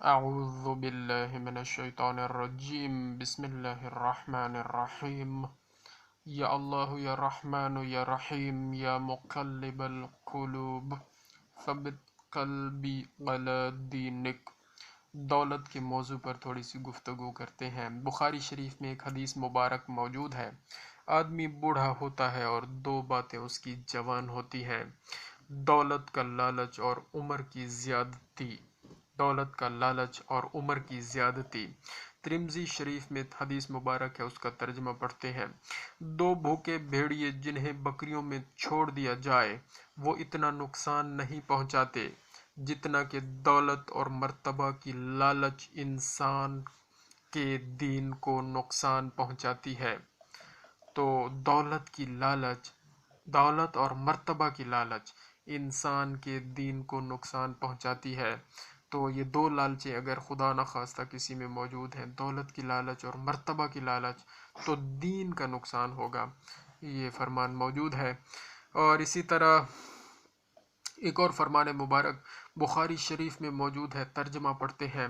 اعوذ باللہ من الشیطان الرجیم بسم اللہ الرحمن الرحیم یا اللہ یا رحمن یا رحیم یا مقلب القلوب ثبت قلبی علی دینک۔ دولت کے موضوع پر تھوڑی سی گفتگو کرتے ہیں۔ بخاری شریف میں ایک حدیث مبارک موجود ہے، آدمی بوڑھا ہوتا ہے اور دو باتیں اس کی جوان ہوتی ہیں، دولت کا لالچ اور عمر کی زیادتی۔ دولت کا لالچ اور عمر کی زیادتی۔ ترمذی شریف میں حدیث مبارک ہے، اس کا ترجمہ پڑھتے ہیں۔ دو بھوکے بھیڑیے جنہیں بکریوں میں چھوڑ دیا جائے وہ اتنا نقصان نہیں پہنچاتے جتنا کہ دولت اور مرتبہ کی لالچ انسان کے دین کو نقصان پہنچاتی ہے۔ تو دولت اور مرتبہ کی لالچ انسان کے دین کو نقصان پہنچاتی ہے۔ تو یہ دو لالچیں اگر خدا نخواستہ کسی میں موجود ہیں، دولت کی لالچ اور مرتبہ کی لالچ، تو دین کا نقصان ہوگا، یہ فرمان موجود ہے۔ اور اسی طرح ایک اور فرمان مبارک بخاری شریف میں موجود ہے، ترجمہ پڑھتے ہیں۔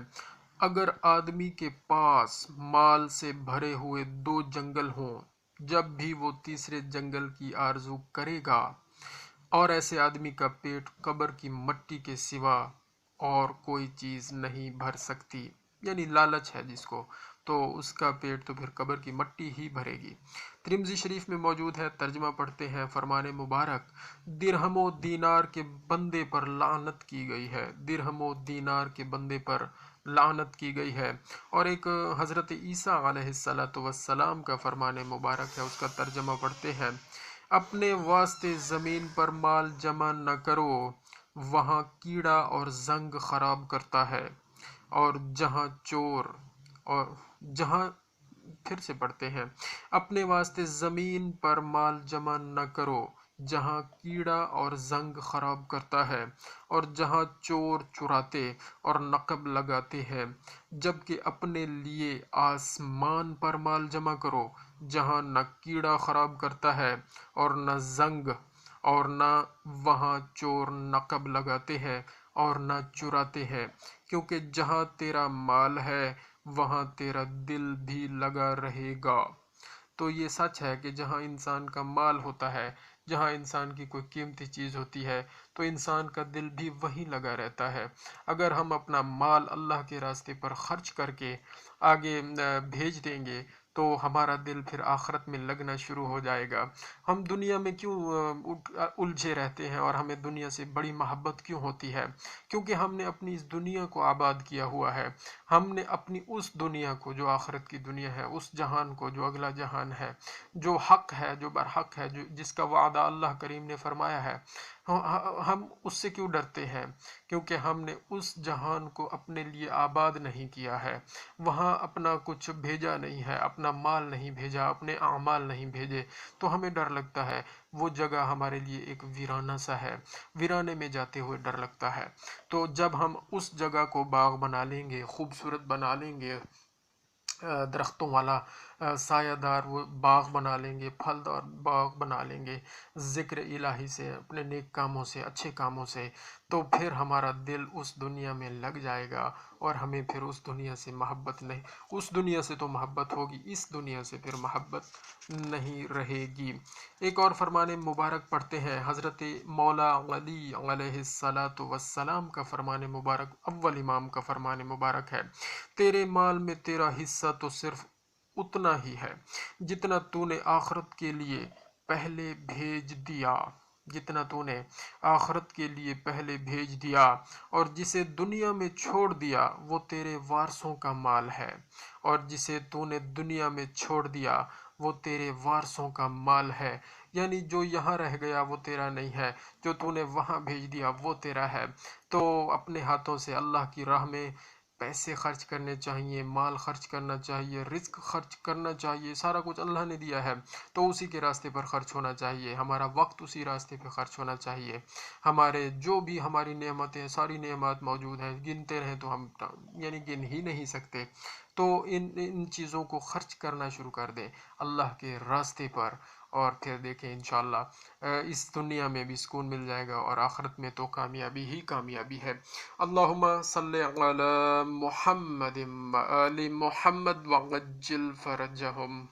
اگر آدمی کے پاس مال سے بھرے ہوئے دو جنگل ہوں، جب بھی وہ تیسرے جنگل کی آرزو کرے گا اور ایسے آدمی کا پیٹ قبر کی مٹی کے سوا اور کوئی چیز نہیں بھر سکتی، یعنی لالچ ہے جس کو، تو اس کا پیٹ تو پھر قبر کی مٹی ہی بھرے گی۔ ترمذی شریف میں موجود ہے، ترجمہ پڑھتے ہیں، فرمان مبارک، درہم و دینار کے بندے پر لعنت کی گئی ہے، درہم و دینار کے بندے پر لعنت کی گئی ہے۔ اور ایک حضرت عیسیٰ علیہ السلام کا فرمان مبارک ہے، اس کا ترجمہ پڑھتے ہیں، اپنے واسطے زمین پر مال جمع نہ کرو، وہاں کیڑا اور زنگ خراب کرتا ہے، اور پھر سے پڑھتے ہیں، اپنے واسطے زمین پر مال جمع نہ کرو جہاں کیڑا اور زنگ خراب کرتا ہے اور جہاں چور چراتے اور نقب لگاتے ہیں، جبکہ اپنے لیے آسمان پر مال جمع کرو جہاں نہ کیڑا خراب کرتا ہے اور نہ زنگ، اور نہ وہاں چور نقب لگاتے ہیں اور نہ چراتے ہیں، کیونکہ جہاں تیرا مال ہے وہاں تیرا دل بھی لگا رہے گا۔ تو یہ سچ ہے کہ جہاں انسان کا مال ہوتا ہے، جہاں انسان کی کوئی قیمتی چیز ہوتی ہے، تو انسان کا دل بھی وہیں لگا رہتا ہے۔ اگر ہم اپنا مال اللہ کے راستے پر خرچ کر کے آگے بھیج دیں گے تو ہمارا دل پھر آخرت میں لگنا شروع ہو جائے گا۔ ہم دنیا میں کیوں الجھے رہتے ہیں اور ہمیں دنیا سے بڑی محبت کیوں ہوتی ہے؟ کیونکہ ہم نے اپنی اس دنیا کو آباد کیا ہوا ہے، ہم نے اپنی اس دنیا کو جو آخرت کی دنیا ہے، اس جہان کو جو اگلا جہان ہے، جو حق ہے، جو برحق ہے، جس کا وعدہ اللہ کریم نے فرمایا ہے، ہم اس سے کیوں ڈرتے ہیں؟ کیونکہ ہم نے اس جہان کو اپنے لیے آباد نہیں کیا ہے، وہاں اپنا کچھ بھیجا نہیں ہے، اپنا مال نہیں بھیجا، اپنے اعمال نہیں بھیجے، تو ہمیں ڈر لگتا ہے، وہ جگہ ہمارے لیے ایک ویرانہ سا ہے، ویرانے میں جاتے ہوئے ڈر لگتا ہے۔ تو جب ہم اس جگہ کو باغ بنا لیں گے، خوبصورت بنا لیں گے، درختوں والا سایہ دار وہ باغ بنا لیں گے، پھلدار باغ بنا لیں گے، ذکر الہی سے، اپنے نیک کاموں سے، اچھے کاموں سے، تو پھر ہمارا دل اس دنیا میں لگ جائے گا اور ہمیں پھر اس دنیا سے محبت نہیں، اس دنیا سے تو محبت ہوگی، اس دنیا سے پھر محبت نہیں رہے گی۔ ایک اور فرمان مبارک پڑھتے ہیں، حضرت مولا علی علیہ السلام کا فرمان مبارک، اول امام کا فرمان مبارک ہے، تیرے مال میں تیرا حصہ تو صرف اتنا ہی ہے جتنا تو نے آخرت کے لیے پہلے بھیج دیا، جتنا تو نے آخرت کے لیے پہلے بھیج دیا، اور جسے دنیا میں چھوڑ دیا وہ تیرے وارثوں کا مال ہے، اور جسے تو نے دنیا میں چھوڑ دیا وہ تیرے وارثوں کا مال ہے، یعنی جو یہاں رہ گیا وہ تیرا نہیں ہے، جو تو نے وہاں بھیج دیا وہ تیرا ہے۔ تو اپنے ہاتھوں سے اللہ کی راہ میں پیسے خرچ کرنے چاہیے، مال خرچ کرنا چاہیے، رزق خرچ کرنا چاہیے، سارا کچھ اللہ نے دیا ہے تو اسی کے راستے پر خرچ ہونا چاہیے، ہمارا وقت اسی راستے پہ خرچ ہونا چاہیے، ہمارے جو بھی ہماری نعمتیں، ساری نعمت موجود ہیں، گنتے رہیں تو ہم یعنی گن ہی نہیں سکتے، تو ان چیزوں کو خرچ کرنا شروع کر دیں اللہ کے راستے پر، اور پھر دیکھیں انشاءاللہ اس دنیا میں بھی سکون مل جائے گا، اور آخرت میں تو کامیابی ہی کامیابی ہے۔ اللہم صلی علی محمد و آل محمد وعجل فرجہم۔